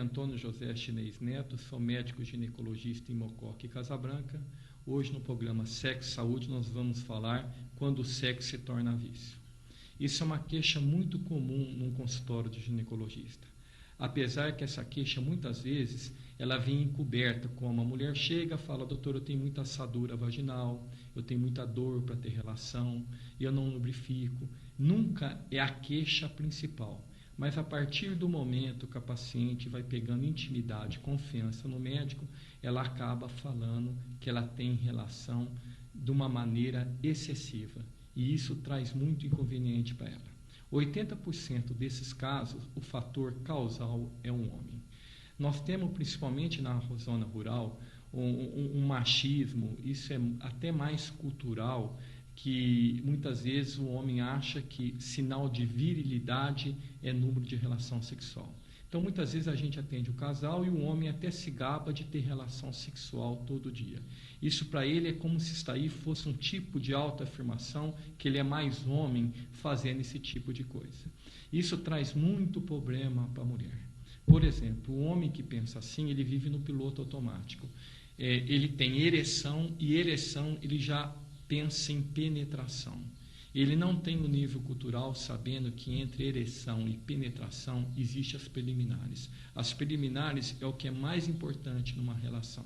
Antônio José Chinês Neto, sou médico ginecologista em Mococa e Casa Branca. Hoje no programa Sexo e Saúde nós vamos falar quando o sexo se torna vício. Isso é uma queixa muito comum num consultório de ginecologista. Apesar que essa queixa muitas vezes ela vem encoberta, como a mulher chega e fala: doutor, eu tenho muita assadura vaginal, eu tenho muita dor para ter relação, eu não lubrifico. Nunca é a queixa principal. Mas a partir do momento que a paciente vai pegando intimidade, confiança no médico, ela acaba falando que ela tem relação de uma maneira excessiva. E isso traz muito inconveniente para ela. 80% desses casos, o fator causal é um homem. Nós temos, principalmente na zona rural, um machismo, isso é até mais cultural, que muitas vezes o homem acha que sinal de virilidade é número de relação sexual. Então, muitas vezes a gente atende o casal e o homem até se gaba de ter relação sexual todo dia. Isso para ele é como se isso aí fosse um tipo de autoafirmação, que ele é mais homem fazendo esse tipo de coisa. Isso traz muito problema para a mulher. Por exemplo, o homem que pensa assim, ele vive no piloto automático. Ele tem ereção e ereção ele já pensa em penetração. Ele não tem o nível cultural sabendo que entre ereção e penetração existem as preliminares. As preliminares é o que é mais importante numa relação.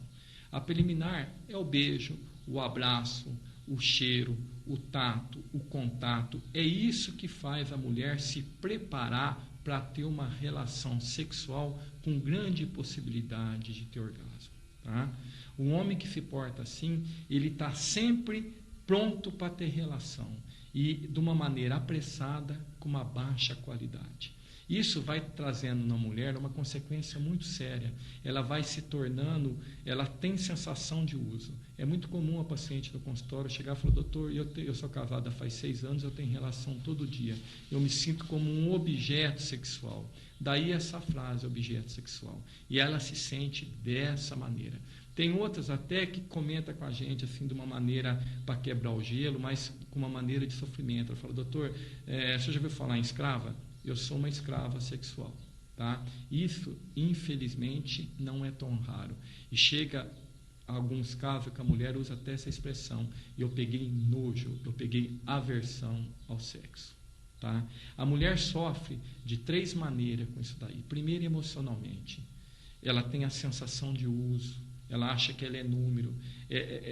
A preliminar é o beijo, o abraço, o cheiro, o tato, o contato. É isso que faz a mulher se preparar para ter uma relação sexual com grande possibilidade de ter orgasmo. Tá? O homem que se porta assim, ele está sempre pronto para ter relação e de uma maneira apressada, com uma baixa qualidade. Isso vai trazendo na mulher uma consequência muito séria. Ela vai se tornando, ela tem sensação de uso. É muito comum a paciente no consultório chegar e falar: doutor, eu sou casada faz 6 anos, eu tenho relação todo dia. Eu me sinto como um objeto sexual. Daí essa frase, objeto sexual. E ela se sente dessa maneira. Tem outras até que comentam com a gente assim de uma maneira para quebrar o gelo, mas com uma maneira de sofrimento. Ela fala: doutor, você já ouviu falar em escrava? Eu sou uma escrava sexual. Tá? Isso, infelizmente, não é tão raro. E chega a alguns casos que a mulher usa até essa expressão: eu peguei nojo, eu peguei aversão ao sexo. Tá? A mulher sofre de 3 maneiras com isso daí. Primeiro, emocionalmente. Ela tem a sensação de uso. Ela acha que ela é número.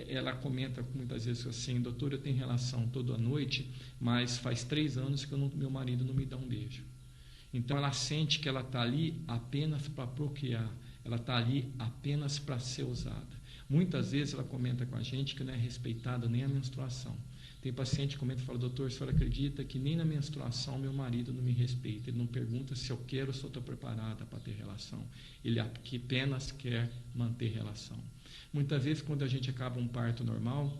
Ela comenta muitas vezes assim: doutor, eu tenho relação toda noite, mas faz 3 anos que meu marido não me dá um beijo. Então ela sente que ela está ali apenas para procriar. Ela está ali apenas para ser usada. Muitas vezes ela comenta com a gente que não é respeitada nem a menstruação. Tem paciente que comenta e fala: doutor, a senhora acredita que nem na menstruação meu marido não me respeita? Ele não pergunta se eu quero ou se eu estou preparada para ter relação. Ele apenas quer manter relação. Muitas vezes, quando a gente acaba um parto normal,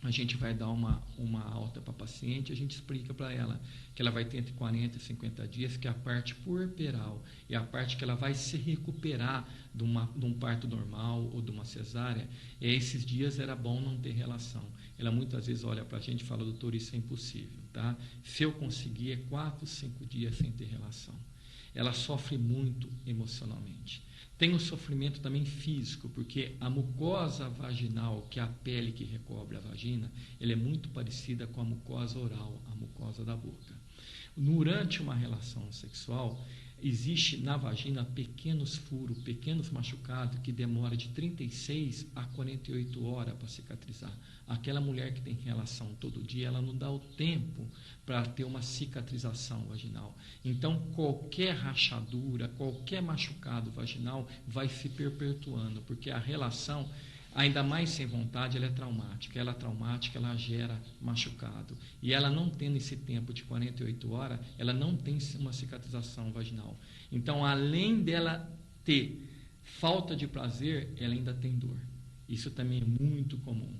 a gente vai dar uma alta para a paciente, a gente explica para ela que ela vai ter entre 40 e 50 dias, que é a parte puerperal, é a parte que ela vai se recuperar de um parto normal ou de uma cesárea. E esses dias era bom não ter relação. Ela muitas vezes olha para a gente e fala: doutor, isso é impossível. Tá? Se eu conseguir, é 4, 5 dias sem ter relação. Ela sofre muito emocionalmente. Tem o sofrimento também físico, porque a mucosa vaginal, que é a pele que recobre a vagina, ela é muito parecida com a mucosa oral, a mucosa da boca. Durante uma relação sexual, existe na vagina pequenos furos, pequenos machucados que demoram de 36 a 48 horas para cicatrizar. Aquela mulher que tem relação todo dia, ela não dá o tempo para ter uma cicatrização vaginal. Então, qualquer rachadura, qualquer machucado vaginal vai se perpetuando, porque a relação, ainda mais sem vontade, ela é traumática. Ela é traumática, ela gera machucado. E ela não tendo esse tempo de 48 horas, ela não tem uma cicatrização vaginal. Então, além dela ter falta de prazer, ela ainda tem dor. Isso também é muito comum.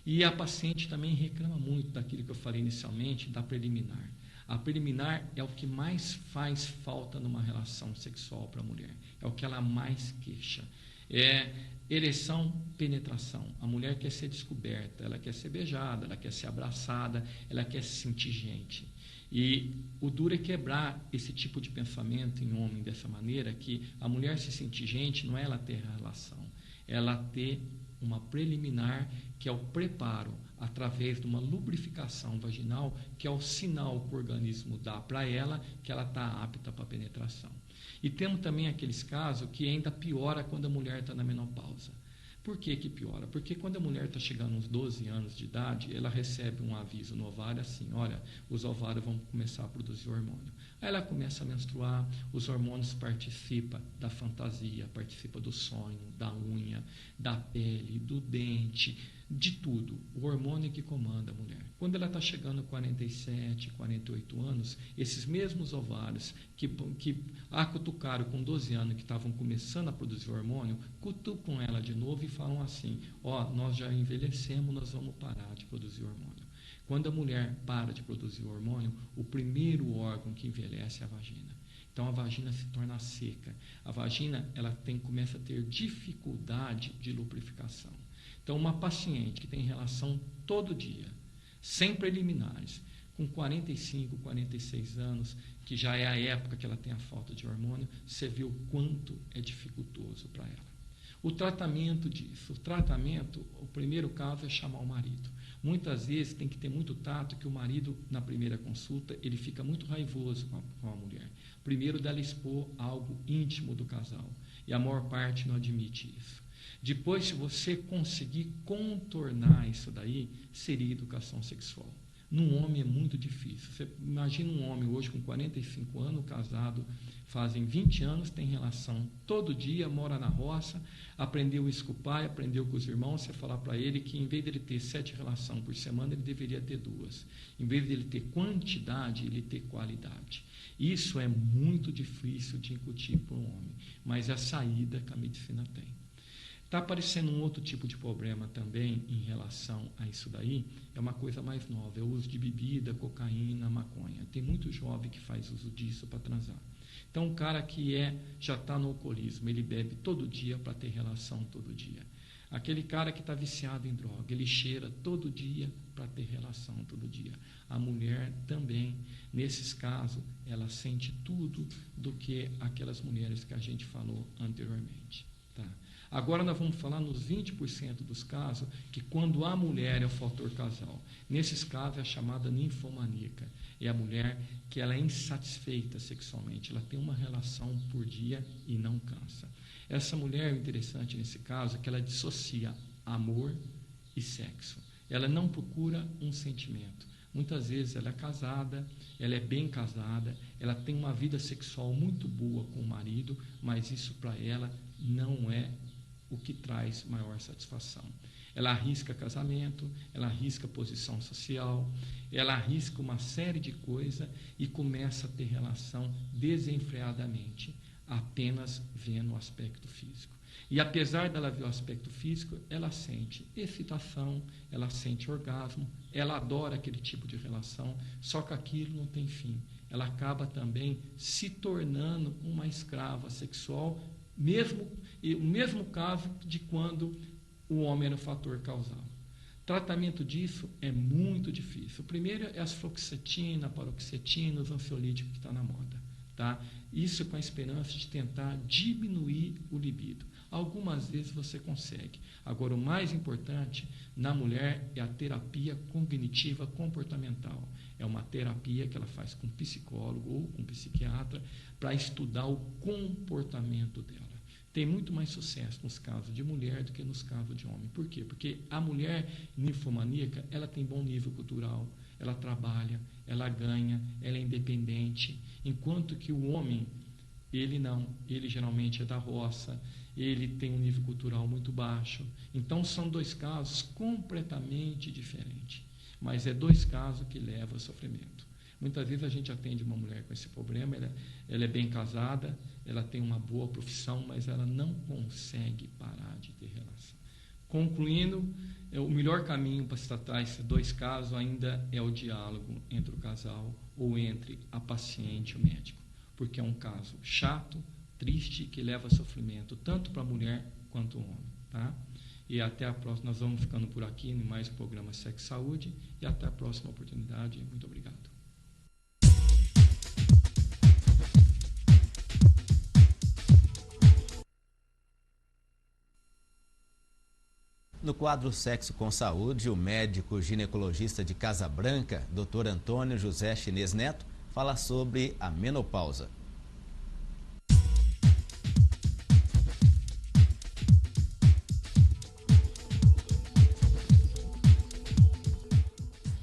E a paciente também reclama muito daquilo que eu falei inicialmente, da preliminar. A preliminar é o que mais faz falta numa relação sexual para a mulher. É o que ela mais queixa. Ereção, penetração. A mulher quer ser descoberta, ela quer ser beijada, ela quer ser abraçada, ela quer se sentir gente. E o duro é quebrar esse tipo de pensamento em homem dessa maneira, que a mulher se sentir gente não é ela ter relação, é ela ter uma preliminar, que é o preparo, através de uma lubrificação vaginal, que é o sinal que o organismo dá para ela, que ela está apta para penetração. E temos também aqueles casos que ainda piora quando a mulher está na menopausa. Por que piora? Porque quando a mulher está chegando aos 12 anos de idade, ela recebe um aviso no ovário assim, olha, os ovários vão começar a produzir hormônio. Aí ela começa a menstruar, os hormônios participam da fantasia, participam do sonho, da unha, da pele, do dente, de tudo. O hormônio que comanda a mulher. Quando ela está chegando a 47, 48 anos, esses mesmos ovários que cutucaram com 12 anos, que estavam começando a produzir hormônio, cutucam ela de novo e falam assim, nós já envelhecemos, nós vamos parar de produzir hormônio. Quando a mulher para de produzir hormônio, o primeiro órgão que envelhece é a vagina. Então a vagina se torna seca. A vagina começa a ter dificuldade de lubrificação. Então uma paciente que tem relação todo dia, sem preliminares, com 45, 46 anos, que já é a época que ela tem a falta de hormônio, você vê o quanto é dificultoso para ela. O tratamento disso, o primeiro caso é chamar o marido. Muitas vezes tem que ter muito tato, que o marido, na primeira consulta, ele fica muito raivoso com a mulher. Primeiro dela expor algo íntimo do casal, e a maior parte não admite isso. Depois, se você conseguir contornar isso daí, seria educação sexual. Num homem é muito difícil. Você imagina um homem hoje com 45 anos, casado, fazem 20 anos, tem relação todo dia, mora na roça, aprendeu isso com o pai, aprendeu com os irmãos. Você falar para ele que em vez de ele ter 7 relações por semana, ele deveria ter 2. Em vez de ele ter quantidade, ele ter qualidade. Isso é muito difícil de incutir para um homem, mas é a saída que a medicina tem. Está aparecendo um outro tipo de problema também em relação a isso daí, é uma coisa mais nova, é o uso de bebida, cocaína, maconha. Tem muito jovem que faz uso disso para transar. Então, um cara que já está no alcoolismo, ele bebe todo dia para ter relação todo dia. Aquele cara que está viciado em droga, ele cheira todo dia para ter relação todo dia. A mulher também, nesses casos, ela sente tudo do que aquelas mulheres que a gente falou anteriormente. Tá? Agora nós vamos falar nos 20% dos casos que quando a mulher é o fator casal. Nesses casos é a chamada ninfomaníaca. É a mulher que ela é insatisfeita sexualmente. Ela tem uma relação por dia e não cansa. Essa mulher, o interessante nesse caso, é que ela dissocia amor e sexo. Ela não procura um sentimento. Muitas vezes ela é casada, ela é bem casada, ela tem uma vida sexual muito boa com o marido, mas isso para ela não é o que traz maior satisfação. Ela arrisca casamento, ela arrisca posição social, ela arrisca uma série de coisas e começa a ter relação desenfreadamente, apenas vendo o aspecto físico. E apesar dela ver o aspecto físico, ela sente excitação, ela sente orgasmo, ela adora aquele tipo de relação, só que aquilo não tem fim. Ela acaba também se tornando uma escrava sexual, o mesmo caso de quando o homem era o fator causal. Tratamento disso é muito difícil. O primeiro é as fluoxetina, paroxetina, os ansiolíticos que está na moda. Tá? Isso com a esperança de tentar diminuir o libido. Algumas vezes você consegue. Agora, o mais importante na mulher é a terapia cognitiva comportamental. É uma terapia que ela faz com psicólogo ou com psiquiatra para estudar o comportamento dela. Tem muito mais sucesso nos casos de mulher do que nos casos de homem. Por quê? Porque a mulher ninfomaníaca, ela tem bom nível cultural, ela trabalha, ela ganha, ela é independente, enquanto que o homem, ele não, ele geralmente é da roça, ele tem um nível cultural muito baixo. Então são 2 casos completamente diferentes, mas é 2 casos que levam a sofrimento. Muitas vezes a gente atende uma mulher com esse problema, ela é bem casada, ela tem uma boa profissão, mas ela não consegue parar de ter relação. Concluindo, o melhor caminho para se tratar esses 2 casos ainda é o diálogo entre o casal ou entre a paciente e o médico, porque é um caso chato, triste, que leva a sofrimento tanto para a mulher quanto o homem, tá? E até a próxima, nós vamos ficando por aqui em mais um programa Sexo e Saúde, e até a próxima oportunidade. Muito obrigado. No quadro Sexo com Saúde, o médico ginecologista de Casa Branca, Dr. Antônio José Chinês Neto, fala sobre a menopausa.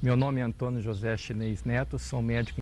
Meu nome é Antônio José Chinês Neto, sou médico